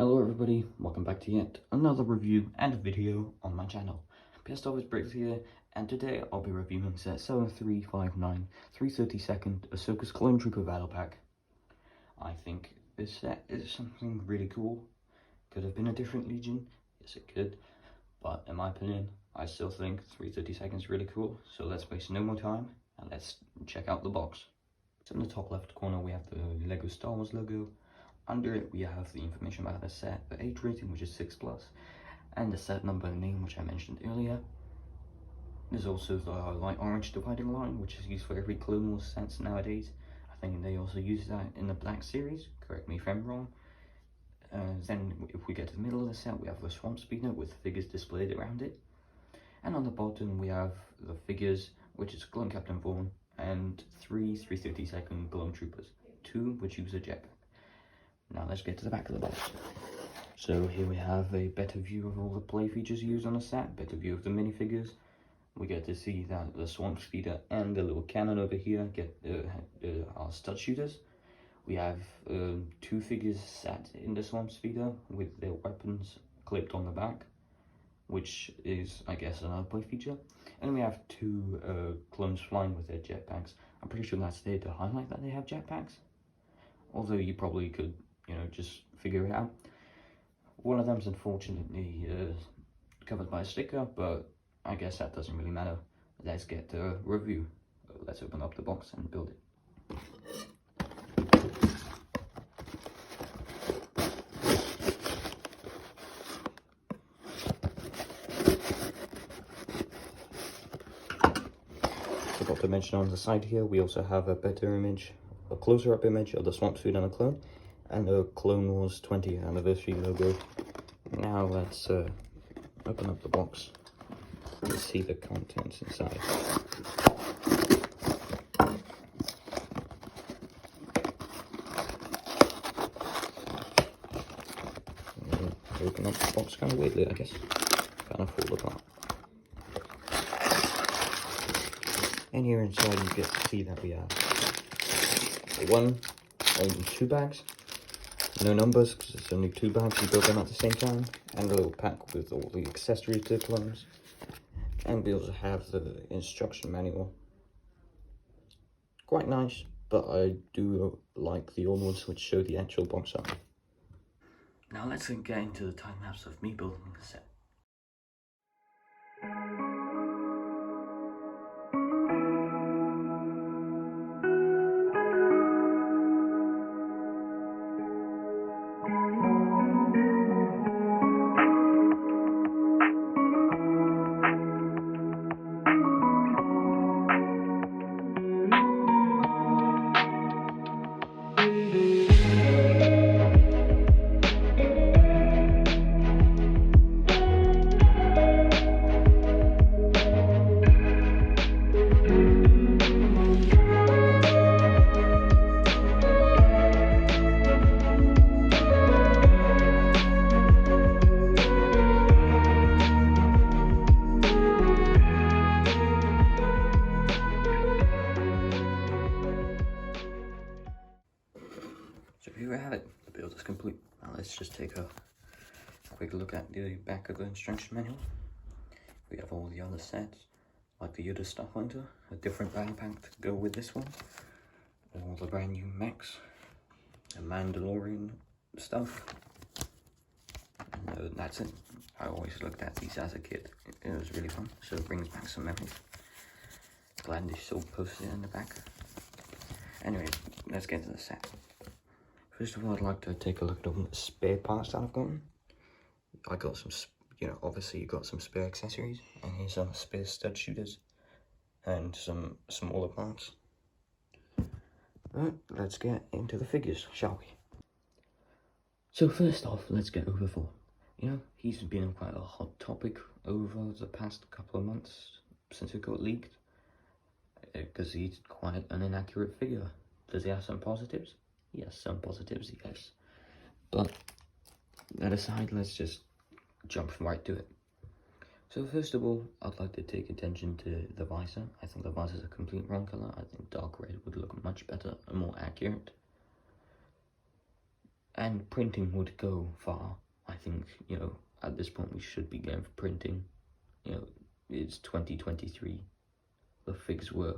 Hello everybody, welcome back to yet another review and video on my channel. PiastowicBricks here, and today I'll be reviewing set 7359 332nd Ahsoka's Clone Trooper Battle Pack. I think this set is something really cool. Could have been a different Legion, yes it could, but in my opinion, I still think 332nd is really cool, so let's waste no more time and let's check out the box. So in the top left corner we have the Lego Star Wars logo. Under it, we have the information about the set, the age rating, which is 6+, and the set number and name, which I mentioned earlier. There's also the light orange dividing line, which is used for every Clone Wars sets nowadays. I think they also use that in the Black series, correct me if I'm wrong. Then, if we get to the middle of the set, we have the Swamp Speeder with figures displayed around it. And on the bottom, we have the figures, which is Clone Captain Vaughn, and 3 332nd Clone Troopers, 2 which use a jetpack. Now let's get to the back of the box. So here we have a better view of all the play features used on the set, better view of the minifigures. We get to see that the Swamp Speeder and the little cannon over here get are stud shooters. We have 2 figures sat in the Swamp Speeder with their weapons clipped on the back, which is, I guess, another play feature. And we have 2 clones flying with their jetpacks. I'm pretty sure that's there to highlight that they have jetpacks, although you probably could, just figure it out. One of them's unfortunately covered by a sticker, but I guess that doesn't really matter. Let's get the review. Let's open up the box and build it. Forgot to mention on the side here, we also have a better image, a closer up image of the Swamp Speeder and the clone, and the Clone Wars 20th anniversary logo. Now let's open up the box to see the contents inside. Open up the box kind of weirdly, I guess. Kind of fall apart. And here inside you get to see that we have only 2 bags. No numbers, because it's only 2 bags, you build them at the same time, and a little pack with all the accessories to the clones. And we also have the instruction manual. Quite nice, but I do like the old ones which show the actual box art. Now let's get into the time lapse of me building the set. So here we have it, the build is complete. Now let's just take a quick look at the back of the instruction manual. We have all the other sets, like the Yoda Starfighter, a different battle pack to go with this one, all the brand new mechs, the Mandalorian stuff, and that's it. I always looked at these as a kid, it was really fun, so it brings back some memories. Glad they still posted it in the back. Anyway, let's get into the set. First of all, I'd like to take a look at all the spare parts that I've gotten. I got some, obviously you got some spare accessories, and here's some spare stud shooters, and some smaller parts. But let's get into the figures, shall we? So first off, let's get over Vaughn. He's been quite a hot topic over the past couple of months since it got leaked, because he's quite an inaccurate figure. Does he have some positives? Yes, some positives, yes. But that aside, let's just jump right to it. So first of all, I'd like to take attention to the visor. I think the visor is a complete wrong color. I think dark red would look much better and more accurate. And printing would go far. I think, you know, at this point we should be going for printing. You know, it's 2023. The figs were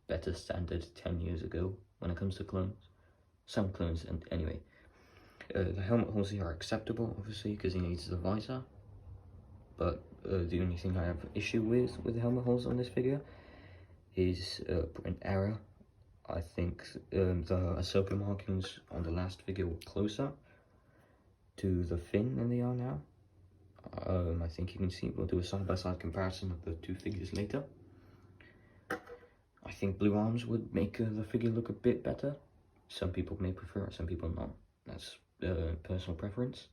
better standard 10 years ago when it comes to clones. Some clones, and anyway. The helmet holes here are acceptable, obviously, because he needs the visor. But the only thing I have issue with the helmet holes on this figure is print error. I think the Ahsoka markings on the last figure were closer to the fin than they are now. I think you can see, we'll do a side-by-side comparison of the two figures later. I think blue arms would make the figure look a bit better. Some people may prefer it, some people not. That's personal preference.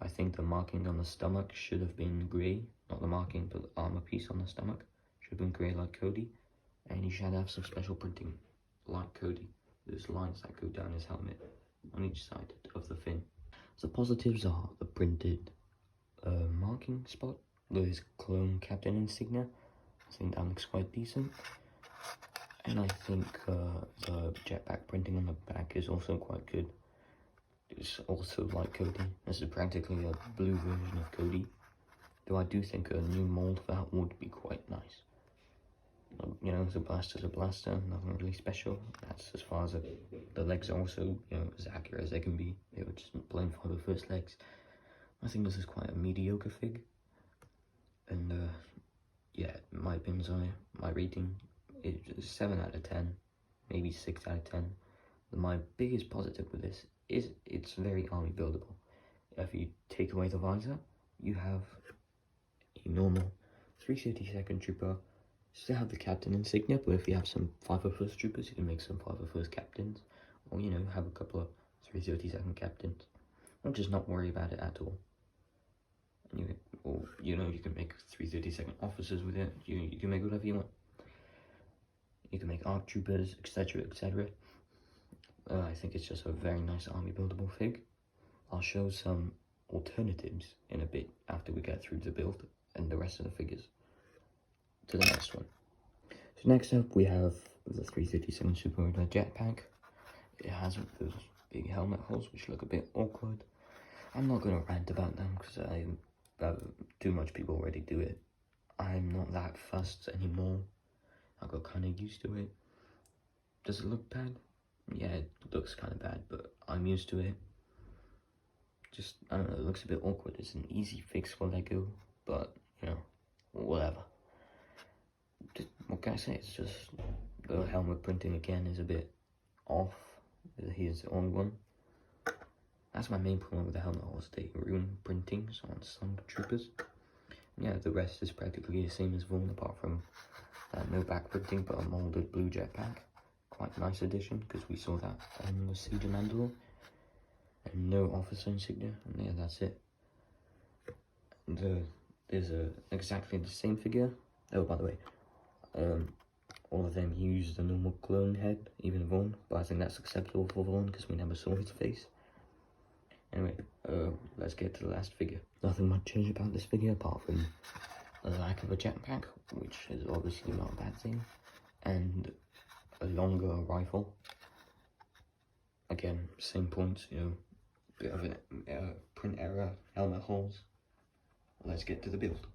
I think the marking on the stomach should have been grey. Not the marking, but the armor piece on the stomach should have been grey like Cody. And he should have some special printing like Cody. There's lines that go down his helmet on each side of the fin. The positives are the printed marking spot with his clone captain insignia. I think that looks quite decent. And I think the jetpack printing on the back is also quite good. It's also like Cody. This is practically a blue version of Cody. Though I do think a new mold for that would be quite nice. You know, the blaster's a blaster, nothing really special. That's as far as the legs are also, you know, as accurate as they can be. They were just plain for the first legs. I think this is quite a mediocre fig. And yeah, my opinions on it, my rating is 7 out of 10, maybe 6 out of 10. My biggest positive with this is it's very army buildable. If you take away the visor, you have a normal 332nd trooper. Still have the captain insignia, but if you have some 501st troopers, you can make some 501st captains, or you know, have a couple of 332nd captains, or just not worry about it at all. And or you know, you can make 332nd officers with it. You can make whatever you want. You can make ARC troopers, etc., etc. I think it's just a very nice army buildable fig. I'll show some alternatives in a bit after we get through the build and the rest of the figures. To the next one. So next up we have the 337 Super jetpack. It has those big helmet holes which look a bit awkward. I'm not going to rant about them because too much people already do it. I'm not that fussed anymore. I got kind of used to it. Does it look bad? Yeah, it looks kind of bad, but I'm used to it. Just, I don't know, it looks a bit awkward. It's an easy fix for Lego, but, you know, whatever. Just, what can I say? It's just, the helmet printing again is a bit off. Here's the only one. That's my main problem with the helmet holes. They ruin printings on some troopers. Yeah, the rest is practically the same as Vaughn, apart from no back printing, but a molded blue jetpack. Quite nice addition, because we saw that on the Siege of Mandalore. And no officer insignia, and yeah, that's it. There's exactly the same figure. Oh, by the way, all of them use the normal clone head, even Vaughn, but I think that's acceptable for Vaughn because we never saw his face. Anyway, let's get to the last figure. Nothing much change about this figure apart from the lack of a jetpack, which is obviously not a bad thing, and a longer rifle. Again, same points, you know, bit of a print error, helmet holes. Let's get to the build.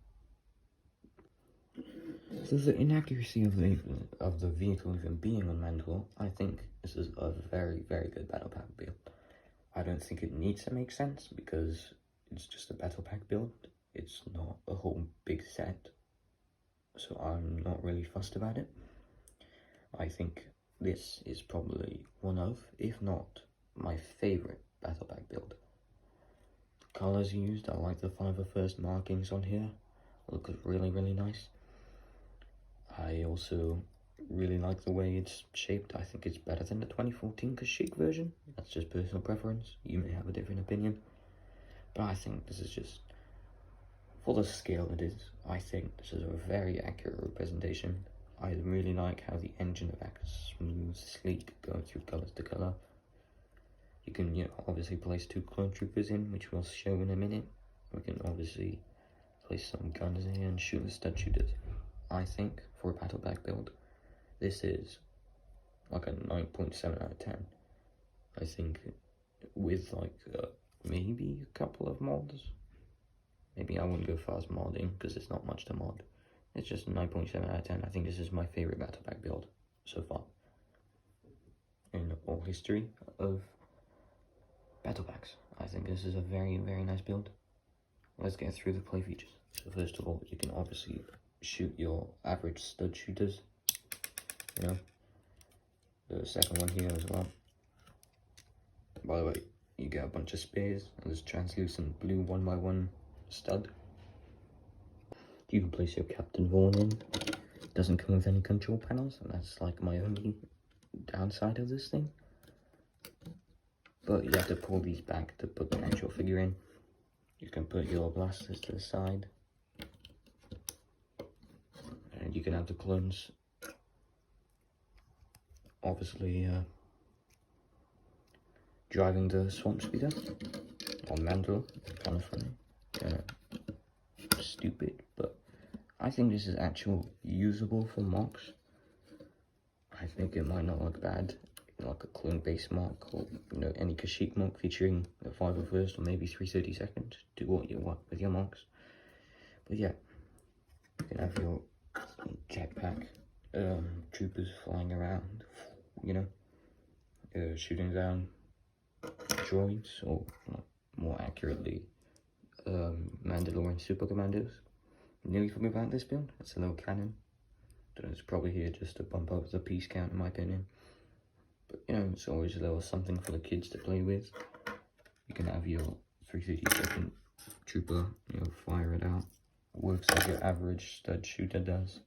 So the inaccuracy of the vehicle even being on Mandalore, I think this is a very, very good battle pack build. I don't think it needs to make sense because it's just a battle pack build. It's not a whole big set, so I'm not really fussed about it. I think this is probably one of, if not my favourite battle pack build. The colours used, I like the 501st markings on here. Look really, really nice. I also really like the way it's shaped. I think it's better than the 2014 Kashyyyk version. That's just personal preference. You may have a different opinion. But I think this is just, for the scale it is, I think this is a very accurate representation. I really like how the engine acts smooth, sleek, going through colours to colour. You can, you know, obviously place 2 clone troopers in, which we'll show in a minute. We can obviously place some guns in here and shoot the stud shooters. I think, for a battle pack build, this is like a 9.7 out of 10. I think with like maybe a couple of mods. Maybe I wouldn't go far as modding because it's not much to mod. It's just a 9.7 out of 10. I think this is my favorite battle pack build so far in all history of battle packs. I think this is a very, very nice build. Let's get through the play features. So first of all, you can obviously shoot your average stud shooters, you know. The second one here as well. By the way, you get a bunch of spears and this translucent blue 1x1 stud. You can place your Captain Vaughn in. It doesn't come with any control panels, and that's like my only downside of this thing. But you have to pull these back to put the actual figure in. You can put your blasters to the side. And you can have the clones. Obviously, driving the swamp speeder or Mandrill, kind of funny. Stupid, but I think this is actually usable for mocks. I think it might not look bad in like a clone-based mock, or you know, any Kashyyyk mock featuring the 501st or maybe 332nd. Do what you want with your mocks. But yeah, you can have your jetpack troopers flying around, you know, shooting down droids, or more accurately, Mandalorian super commandos. Nearly forgot about this build. It's a little cannon. It's probably here just to bump up the piece count, in my opinion. But you know, it's always a little something for the kids to play with. You can have your 332nd trooper, you know, fire it out. Works like your average stud shooter does.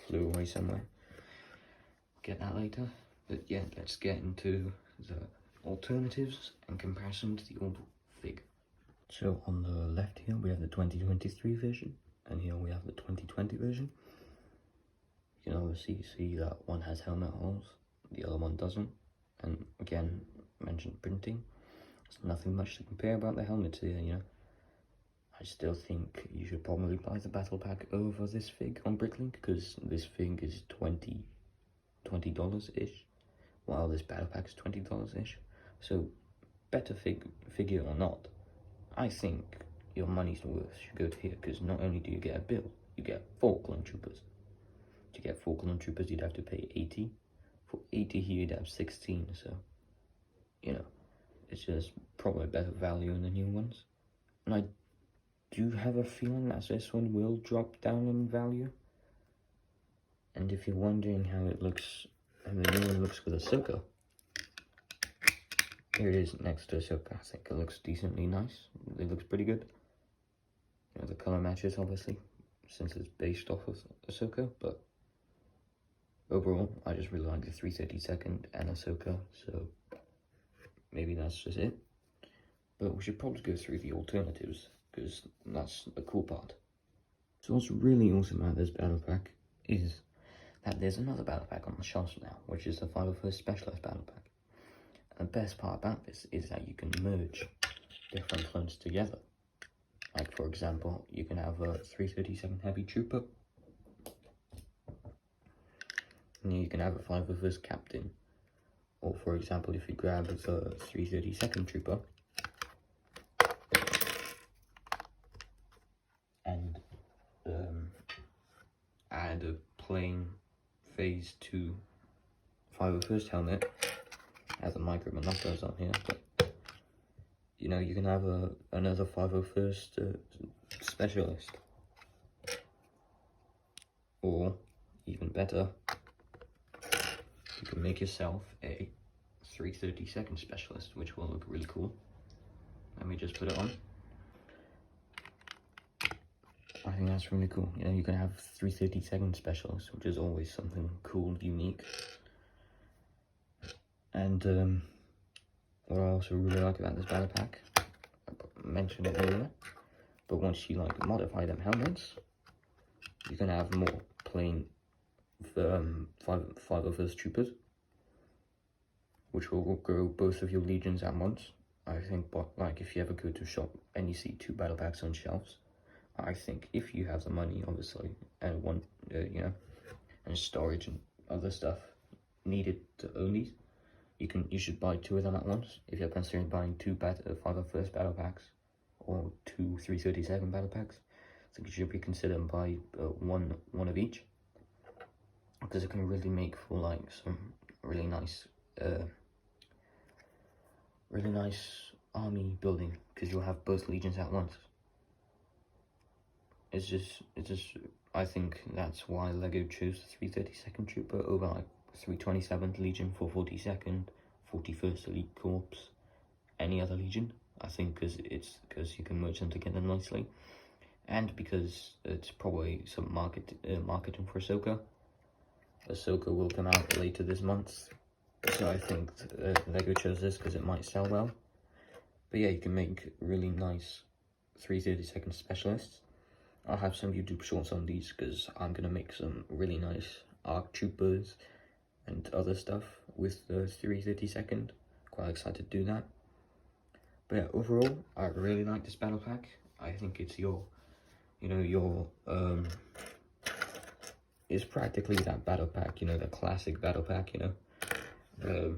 Flew away somewhere. Get that later. But yeah, let's get into the alternatives and comparison to the old fig. So on the left here we have the 2023 version, and here we have the 2020 version. You can obviously see that one has helmet holes, the other one doesn't. And again, mentioned printing. There's nothing much to compare about the helmets here, you know. I still think you should probably buy the battle pack over this fig on Bricklink, because this fig is $20-ish, while this battle pack is $20-ish. So better figure or not, I think your money's worth should go to here, because not only do you get a build, you get 4 clone troopers. To get 4 clone troopers, you'd have to pay 80. For 80 here, you'd have 16, so, you know, it's just probably better value in the new ones. And I do have a feeling that this one will drop down in value. And if you're wondering how it looks, how the new one looks with Ahsoka, here it is next to Ahsoka. I think it looks decently nice. It looks pretty good. You know, the color matches, obviously, since it's based off of Ahsoka, but overall, I just really like the 332nd and Ahsoka, so maybe that's just it. But we should probably go through the alternatives, because that's the cool part. So what's really awesome about this battle pack is that there's another battle pack on the shelves now, which is the 501st Specialized Battle Pack. And the best part about this is that you can merge different clones together. Like, for example, you can have a 332nd Heavy Trooper, and you can have a 501st Captain. Or, for example, if you grab the 332nd Trooper and add a plain Phase 2 501st helmet, has a micro monoculars on here, but you know, you can have another 501st specialist, or even better, you can make yourself a 332nd specialist, which will look really cool. Let me just put it on. I think that's really cool. You know, you can have 332nd specialists, which is always something cool, unique. And what I also really like about this battle pack, I mentioned it earlier, but once you like modify them helmets, you can have more plain 501st troopers, which will grow both of your legions at once. I think, but like if you ever go to a shop and you see 2 battle packs on shelves, I think if you have the money, obviously, and want, you know, and storage and other stuff needed to own these, you should buy 2 of them at once if you're considering buying 2 501st battle packs or 2 332nd battle packs. I think you should be considering buy one of each, because it can really make for like some really nice army building, because you'll have both legions at once. It's just I think that's why LEGO chose the 332nd Trooper over like 327th Legion, 442nd, 41st Elite Corps, any other Legion. I think because you can merge them together nicely, and because it's probably some marketing for Ahsoka. Ahsoka will come out later this month, so I think LEGO chose this because it might sell well. But yeah, you can make really nice 332nd specialists. I'll have some YouTube shorts on these because I'm going to make some really nice ARC troopers and other stuff with the 332nd. Quite excited to do that. But yeah, overall, I really like this battle pack. I think it's it's practically that battle pack, the classic battle pack, the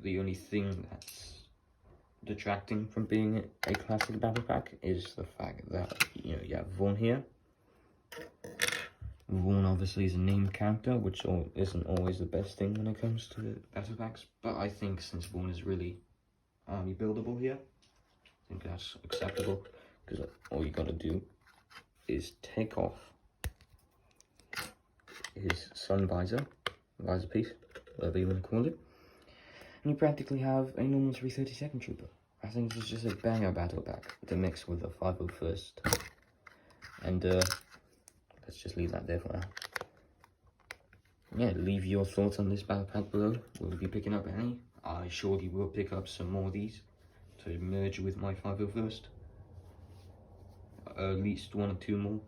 only thing that's detracting from being a classic battle pack is the fact that you have Vaughn here. Vaughn obviously is a named character, which isn't always the best thing when it comes to battle packs, but I think since Vaughn is really army buildable here, I think that's acceptable, because all you gotta do is take off his sun visor piece, whatever you want to call it, and you practically have a normal 332nd Trooper. I think this is just a banger battle pack to mix with the 501st. And let's just leave that there for now. Yeah, leave your thoughts on this battle pack below. Will you be picking up any? I surely will pick up some more of these to merge with my 501st. At least 1 or 2 more.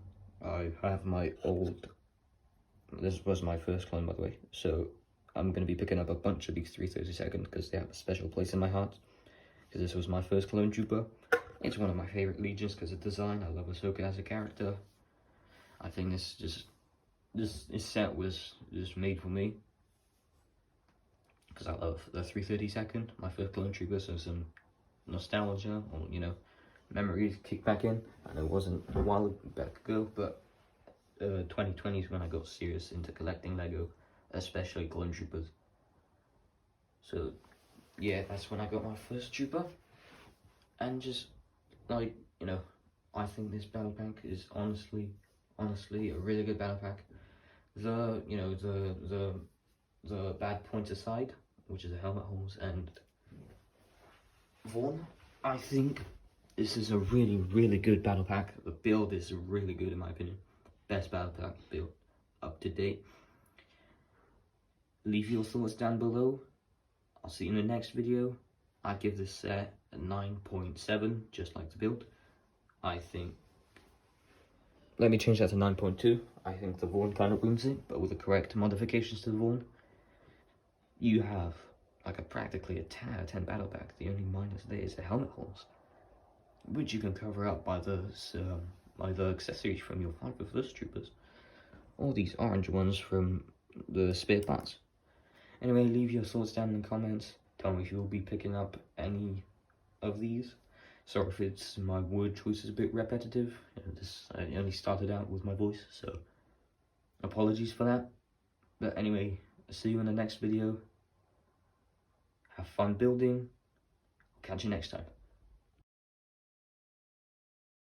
I have my old... This was my first clone, by the way, so I'm going to be picking up a bunch of these 332nd because they have a special place in my heart. Because this was my first clone trooper. It's one of my favourite legions because of design. I love Ahsoka as a character. I think this set was just made for me, because I love the 332nd, my first clone trooper, so some nostalgia, or memories kick back in. I know it wasn't a while back ago, but 2020 is when I got serious into collecting LEGO, especially clone troopers. So yeah, that's when I got my first trooper, and just like I think this battle pack is honestly a really good battle pack. The bad points aside, which is the helmet holes and Vaughn, I think this is a really good battle pack. The build is really good in my opinion. Best battle pack build up to date. Leave your thoughts down below. I'll see you in the next video. I give this set a 9.7, just like the build. I think... Let me change that to 9.2. I think the Vaughn kind of wins it, but with the correct modifications to the Vaughn, you have like practically a 10 out of 10 battle pack. The only minus there is the helmet holes, which you can cover up by the accessories from your 501st troopers, or these orange ones from the spare parts. Anyway, leave your thoughts down in the comments. Tell me if you'll be picking up any of these. Sorry if it's my word choice is a bit repetitive. I only started out with my voice, so apologies for that. But anyway, see you in the next video. Have fun building. Catch you next time.